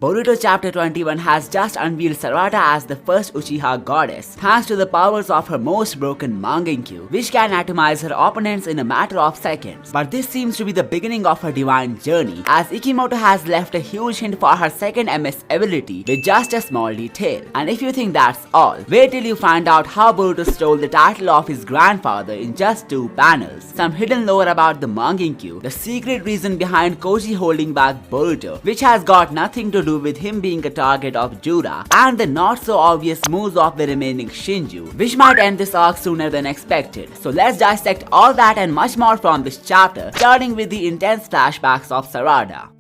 Boruto chapter 21 has just unveiled Sarada as the first Uchiha goddess, thanks to the powers of her most broken Mangekyo, which can atomize her opponents in a matter of seconds. But this seems to be the beginning of her divine journey, as Ikimoto has left a huge hint for her second MS ability with just a small detail. And if you think that's all, wait till you find out how Boruto stole the title of his grandfather in just 2 panels, some hidden lore about the Mangekyo, the secret reason behind Koji holding back Boruto, which has got nothing to do with him being a target of Jura, and the not so obvious moves of the remaining Shinju, which might end this arc sooner than expected. So let's dissect all that and much more from this chapter, starting with the intense flashbacks of Sarada.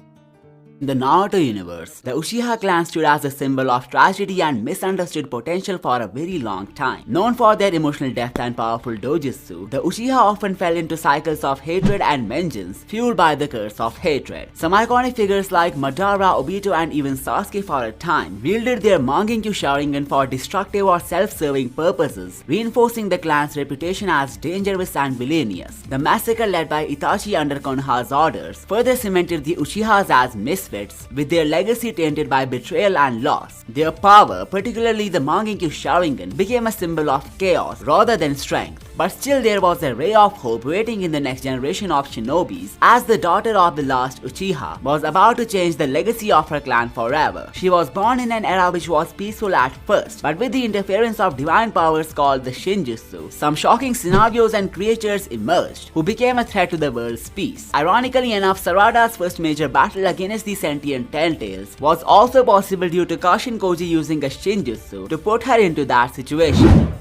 In the Naruto universe, the Uchiha clan stood as a symbol of tragedy and misunderstood potential for a very long time. Known for their emotional depth and powerful dojutsu, the Uchiha often fell into cycles of hatred and vengeance, fueled by the curse of hatred. Some iconic figures like Madara, Obito, and even Sasuke for a time wielded their Mangekyo Sharingan for destructive or self-serving purposes, reinforcing the clan's reputation as dangerous and villainous. The massacre led by Itachi under Konoha's orders further cemented the Uchihas as misfits, with their legacy tainted by betrayal and loss. Their power, particularly the Mangekyo Sharingan, became a symbol of chaos rather than strength. But still there was a ray of hope waiting in the next generation of shinobis, as the daughter of the last Uchiha was about to change the legacy of her clan forever. She was born in an era which was peaceful at first, but with the interference of divine powers called the Shinjutsu, some shocking scenarios and creatures emerged, who became a threat to the world's peace. Ironically enough, Sarada's first major battle against the sentient Telltales was also possible due to Kashin Koji using a Shinjutsu to put her into that situation.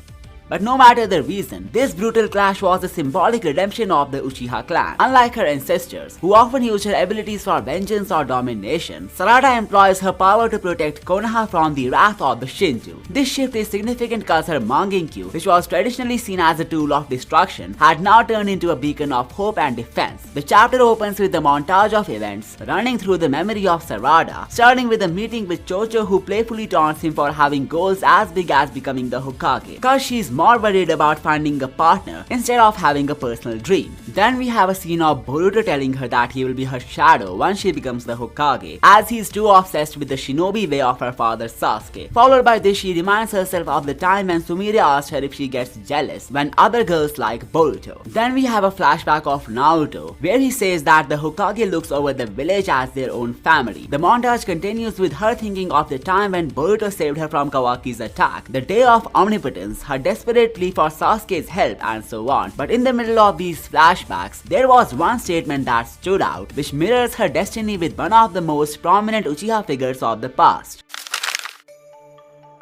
But no matter the reason, this brutal clash was a symbolic redemption of the Uchiha clan. Unlike her ancestors, who often used her abilities for vengeance or domination, Sarada employs her power to protect Konoha from the wrath of the Shinju. This shift is significant because her Mangekyo, which was traditionally seen as a tool of destruction, had now turned into a beacon of hope and defense. The chapter opens with a montage of events running through the memory of Sarada, starting with a meeting with Chocho, who playfully taunts him for having goals as big as becoming the Hokage, cause she's more worried about finding a partner instead of having a personal dream. Then we have a scene of Boruto telling her that he will be her shadow once she becomes the Hokage, as he's too obsessed with the shinobi way of her father Sasuke. Followed by this, she reminds herself of the time when Sumire asked her if she gets jealous when other girls like Boruto. Then we have a flashback of Naruto, where he says that the Hokage looks over the village as their own family. The montage continues with her thinking of the time when Boruto saved her from Kawaki's attack, the day of omnipotence, her desperate plea for Sasuke's help, and so on. But in the middle of these flashbacks, there was one statement that stood out, which mirrors her destiny with one of the most prominent Uchiha figures of the past.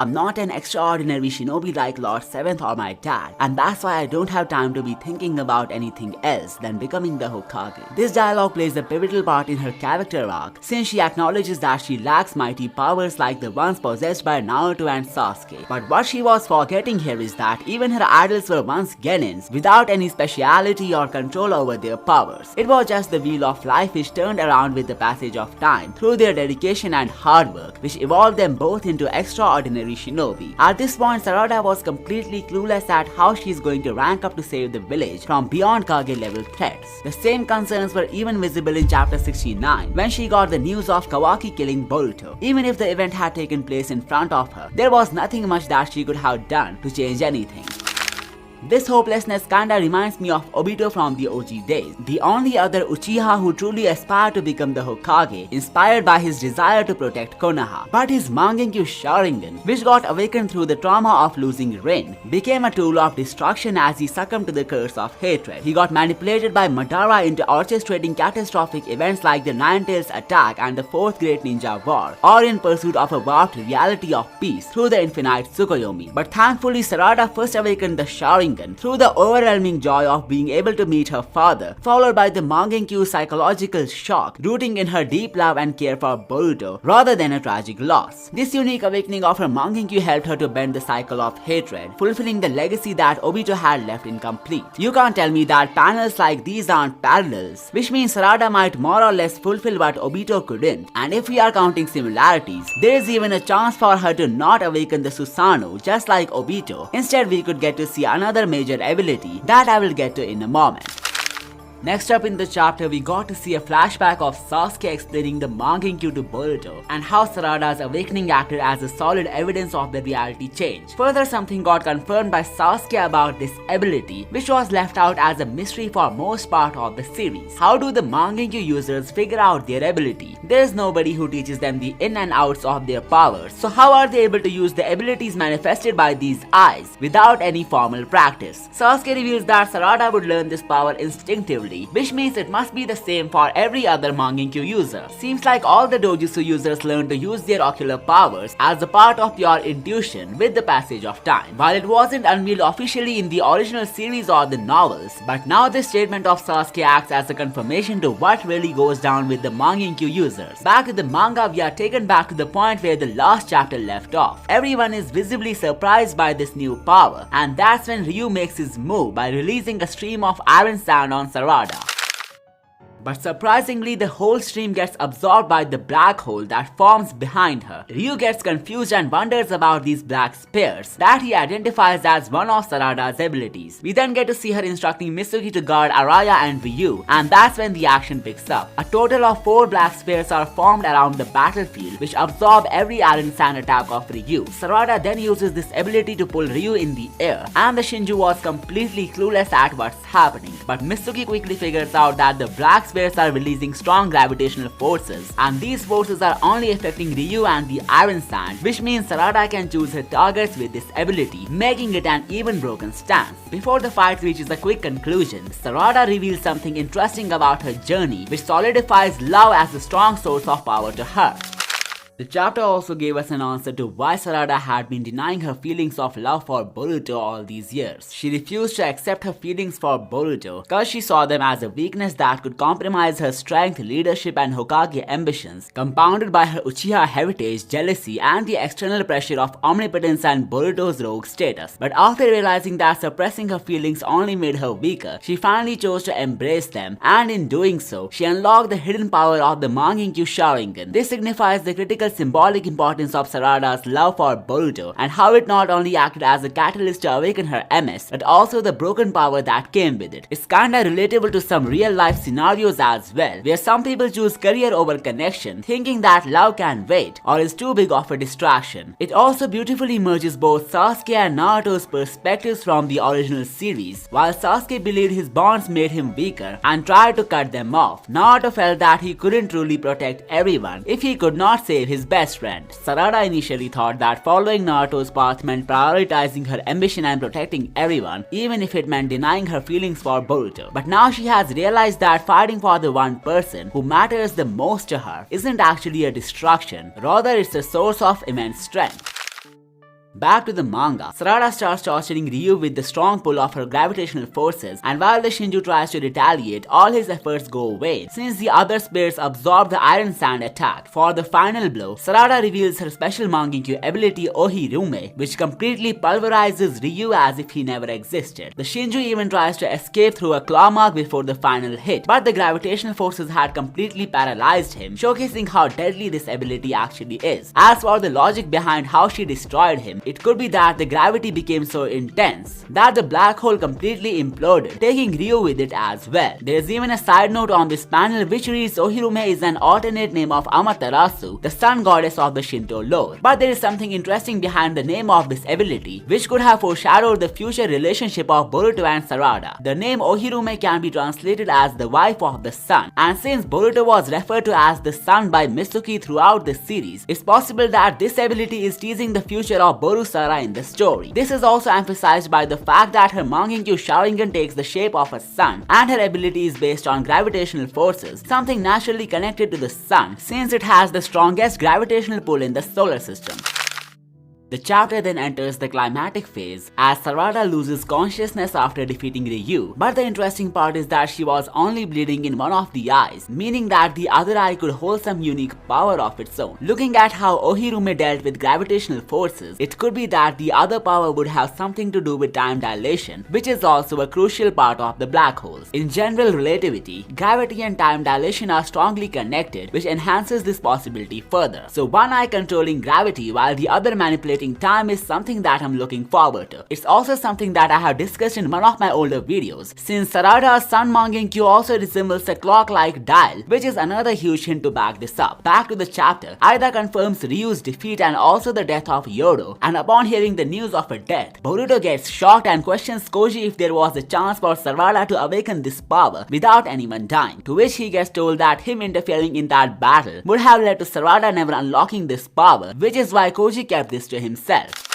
I'm not an extraordinary shinobi like Lord 7th or my dad, and that's why I don't have time to be thinking about anything else than becoming the Hokage. This dialogue plays a pivotal part in her character arc, since she acknowledges that she lacks mighty powers like the ones possessed by Naruto and Sasuke. But what she was forgetting here is that even her idols were once genins, without any speciality or control over their powers. It was just the wheel of life which turned around with the passage of time, through their dedication and hard work, which evolved them both into extraordinary shinobi. At this point, Sarada was completely clueless at how she's going to rank up to save the village from beyond Kage level threats. The same concerns were even visible in chapter 69, when she got the news of Kawaki killing Boruto. Even if the event had taken place in front of her, there was nothing much that she could have done to change anything. This hopelessness kinda reminds me of Obito from the OG days, the only other Uchiha who truly aspired to become the Hokage, inspired by his desire to protect Konoha. But his Mangekyo Sharingan, which got awakened through the trauma of losing Rin, became a tool of destruction as he succumbed to the curse of hatred. He got manipulated by Madara into orchestrating catastrophic events like the Nine Tails attack and the Fourth Great Ninja War, or in pursuit of a warped reality of peace through the infinite Tsukuyomi. But thankfully, Sarada first awakened the Sharingan through the overwhelming joy of being able to meet her father, followed by the Mangekyo's psychological shock, rooting in her deep love and care for Boruto rather than a tragic loss. This unique awakening of her Mangekyo helped her to bend the cycle of hatred, fulfilling the legacy that Obito had left incomplete. You can't tell me that panels like these aren't parallels, which means Sarada might more or less fulfill what Obito couldn't, and if we are counting similarities, there is even a chance for her to not awaken the Susanoo just like Obito. Instead, we could get to see another major ability that I will get to in a moment. Next up in the chapter, we got to see a flashback of Sasuke explaining the Mangekyo to Boruto and how Sarada's awakening acted as a solid evidence of the reality change. Further, something got confirmed by Sasuke about this ability, which was left out as a mystery for most part of the series. How do the Mangekyo users figure out their ability? There is nobody who teaches them the in and outs of their powers, so how are they able to use the abilities manifested by these eyes without any formal practice? Sasuke reveals that Sarada would learn this power instinctively, which means it must be the same for every other Mangekyo user. Seems like all the dojutsu users learn to use their ocular powers as a part of pure intuition with the passage of time. While it wasn't unveiled officially in the original series or the novels, but now this statement of Sasuke acts as a confirmation to what really goes down with the Mangekyo users. Back to the manga, we are taken back to the point where the last chapter left off. Everyone is visibly surprised by this new power, and that's when Ryu makes his move by releasing a stream of iron sand on Sarada. But surprisingly, the whole stream gets absorbed by the black hole that forms behind her. Ryu gets confused and wonders about these black spears that he identifies as one of Sarada's abilities. We then get to see her instructing Mitsuki to guard Araya and Ryu, and that's when the action picks up. A total of 4 black spears are formed around the battlefield, which absorb every iron sand attack of Ryu. Sarada then uses this ability to pull Ryu in the air, and the Shinju was completely clueless at what's happening. But Mitsuki quickly figures out that the black spears are releasing strong gravitational forces, and these forces are only affecting Ryu and the iron sand, which means Sarada can choose her targets with this ability, making it an even broken stance. Before the fight reaches a quick conclusion, Sarada reveals something interesting about her journey, which solidifies love as a strong source of power to her. The chapter also gave us an answer to why Sarada had been denying her feelings of love for Boruto all these years. She refused to accept her feelings for Boruto because she saw them as a weakness that could compromise her strength, leadership, and Hokage ambitions, compounded by her Uchiha heritage, jealousy, and the external pressure of omnipotence and Boruto's rogue status. But after realizing that suppressing her feelings only made her weaker, she finally chose to embrace them, and in doing so, she unlocked the hidden power of the Mangekyo Sharingan. This signifies the critical symbolic importance of Sarada's love for Boruto and how it not only acted as a catalyst to awaken her MS, but also the broken power that came with it. It's kinda relatable to some real life scenarios as well, where some people choose career over connection, thinking that love can wait or is too big of a distraction. It also beautifully merges both Sasuke and Naruto's perspectives from the original series. While Sasuke believed his bonds made him weaker and tried to cut them off, Naruto felt that he couldn't truly protect everyone if he could not save his best friend. Sarada initially thought that following Naruto's path meant prioritizing her ambition and protecting everyone, even if it meant denying her feelings for Boruto. But now she has realized that fighting for the one person who matters the most to her isn't actually a distraction, rather it's a source of immense strength. Back to the manga, Sarada starts torturing Ryu with the strong pull of her gravitational forces, and while the Shinju tries to retaliate, all his efforts go away since the other spears absorb the iron sand attack. For the final blow, Sarada reveals her special Mangekyo ability Ohirume, which completely pulverizes Ryu as if he never existed. The Shinju even tries to escape through a claw mark before the final hit, but the gravitational forces had completely paralyzed him, showcasing how deadly this ability actually is. As for the logic behind how she destroyed him, it could be that the gravity became so intense that the black hole completely imploded, taking Ryu with it as well. There is even a side note on this panel which reads Ohirume is an alternate name of Amaterasu, the sun goddess of the Shinto lore. But there is something interesting behind the name of this ability, which could have foreshadowed the future relationship of Boruto and Sarada. The name Ohirume can be translated as the wife of the sun, and since Boruto was referred to as the sun by Mitsuki throughout the series, it's possible that this ability is teasing the future of Boruto in the story. This is also emphasized by the fact that her Mangekyo Sharingan takes the shape of a sun, and her ability is based on gravitational forces, something naturally connected to the sun since it has the strongest gravitational pull in the solar system. The chapter then enters the climatic phase as Sarada loses consciousness after defeating Ryu, but the interesting part is that she was only bleeding in one of the eyes, meaning that the other eye could hold some unique power of its own. Looking at how Ohirume dealt with gravitational forces, it could be that the other power would have something to do with time dilation, which is also a crucial part of the black holes. In general relativity, gravity and time dilation are strongly connected, which enhances this possibility further. So one eye controlling gravity while the other manipulating waiting time is something that I'm looking forward to. It's also something that I have discussed in one of my older videos, since Sarada's son Mangekyo also resembles a clock-like dial, which is another huge hint to back this up. Back to the chapter, Aida confirms Ryu's defeat and also the death of Yodo, and upon hearing the news of her death, Boruto gets shocked and questions Koji if there was a chance for Sarada to awaken this power without anyone dying, to which he gets told that him interfering in that battle would have led to Sarada never unlocking this power, which is why Koji kept this to himself.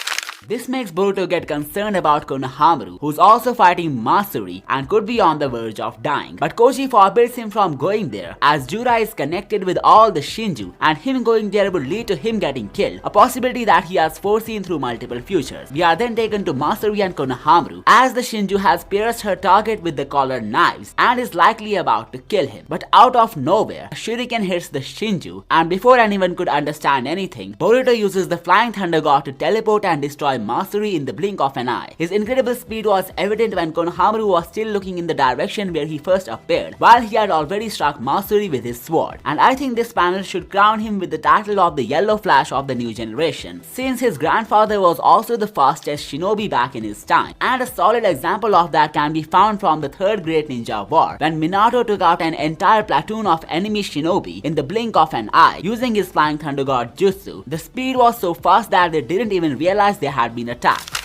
This makes Boruto get concerned about Konohamaru, who's also fighting Masuri and could be on the verge of dying. But Koji forbids him from going there, as Jura is connected with all the Shinju, and him going there would lead to him getting killed, a possibility that he has foreseen through multiple futures. We are then taken to Masuri and Konohamaru, as the Shinju has pierced her target with the collar knives and is likely about to kill him. But out of nowhere, a shuriken hits the Shinju, and before anyone could understand anything, Boruto uses the Flying Thunder God to teleport and destroy Masuri in the blink of an eye. His incredible speed was evident when Konohamaru was still looking in the direction where he first appeared, while he had already struck Masuri with his sword. And I think this panel should crown him with the title of the Yellow Flash of the new generation, since his grandfather was also the fastest shinobi back in his time. And a solid example of that can be found from the Third Great Ninja War, when Minato took out an entire platoon of enemy shinobi in the blink of an eye using his Flying Thunder God jutsu. The speed was so fast that they didn't even realize they had been attacked.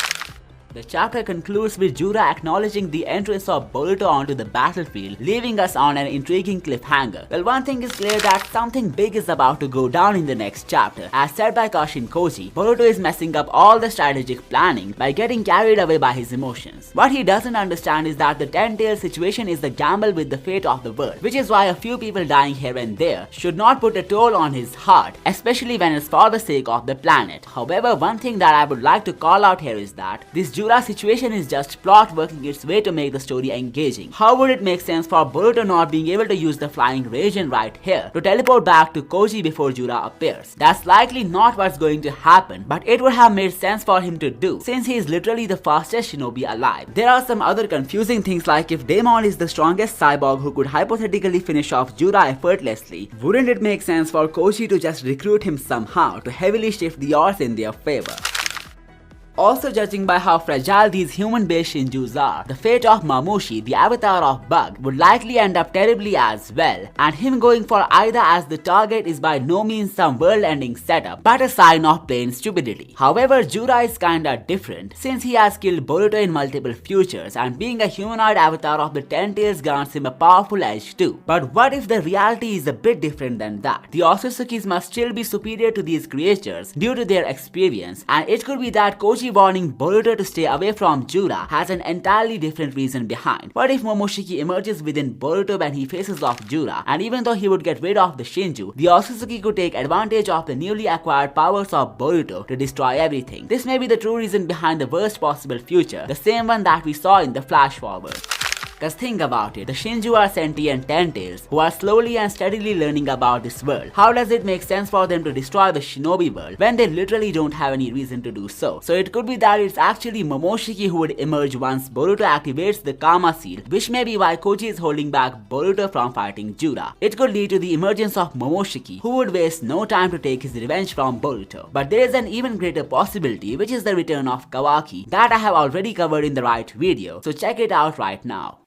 The chapter concludes with Jura acknowledging the entrance of Boruto onto the battlefield, leaving us on an intriguing cliffhanger. Well, one thing is clear, that something big is about to go down in the next chapter. As said by Kashin Koji, Boruto is messing up all the strategic planning by getting carried away by his emotions. What he doesn't understand is that the Ten-Tailed situation is the gamble with the fate of the world, which is why a few people dying here and there should not put a toll on his heart, especially when it's for the sake of the planet. However, one thing that I would like to call out here is that this Jura's situation is just plot working its way to make the story engaging. How would it make sense for Boruto not being able to use the flying region right here to teleport back to Koji before Jura appears? That's likely not what's going to happen, but it would have made sense for him to do, since he is literally the fastest shinobi alive. There are some other confusing things, like if Daemon is the strongest cyborg who could hypothetically finish off Jura effortlessly, wouldn't it make sense for Koji to just recruit him somehow to heavily shift the odds in their favor? Also, judging by how fragile these human-based Shinjus are, the fate of Mamushi, the avatar of Bug, would likely end up terribly as well, and him going for Aida as the target is by no means some world-ending setup, but a sign of plain stupidity. However, Jura is kinda different, since he has killed Boruto in multiple futures, and being a humanoid avatar of the Ten-Tails grants him a powerful edge too. But what if the reality is a bit different than that? The Otsutsuki's must still be superior to these creatures due to their experience, and it could be that Koji warning Boruto to stay away from Jura has an entirely different reason behind. What if Momoshiki emerges within Boruto when he faces off Jura, and even though he would get rid of the Shinju, the Otsutsuki could take advantage of the newly acquired powers of Boruto to destroy everything? This may be the true reason behind the worst possible future, the same one that we saw in the flash forward. Cause think about it, the Shinju are sentient Ten-Tails who are slowly and steadily learning about this world. How does it make sense for them to destroy the shinobi world when they literally don't have any reason to do so? So it could be that it's actually Momoshiki who would emerge once Boruto activates the Karma Seal, which may be why Koji is holding back Boruto from fighting Jura. It could lead to the emergence of Momoshiki, who would waste no time to take his revenge from Boruto. But there is an even greater possibility, which is the return of Kawaki, that I have already covered in the right video, so check it out right now.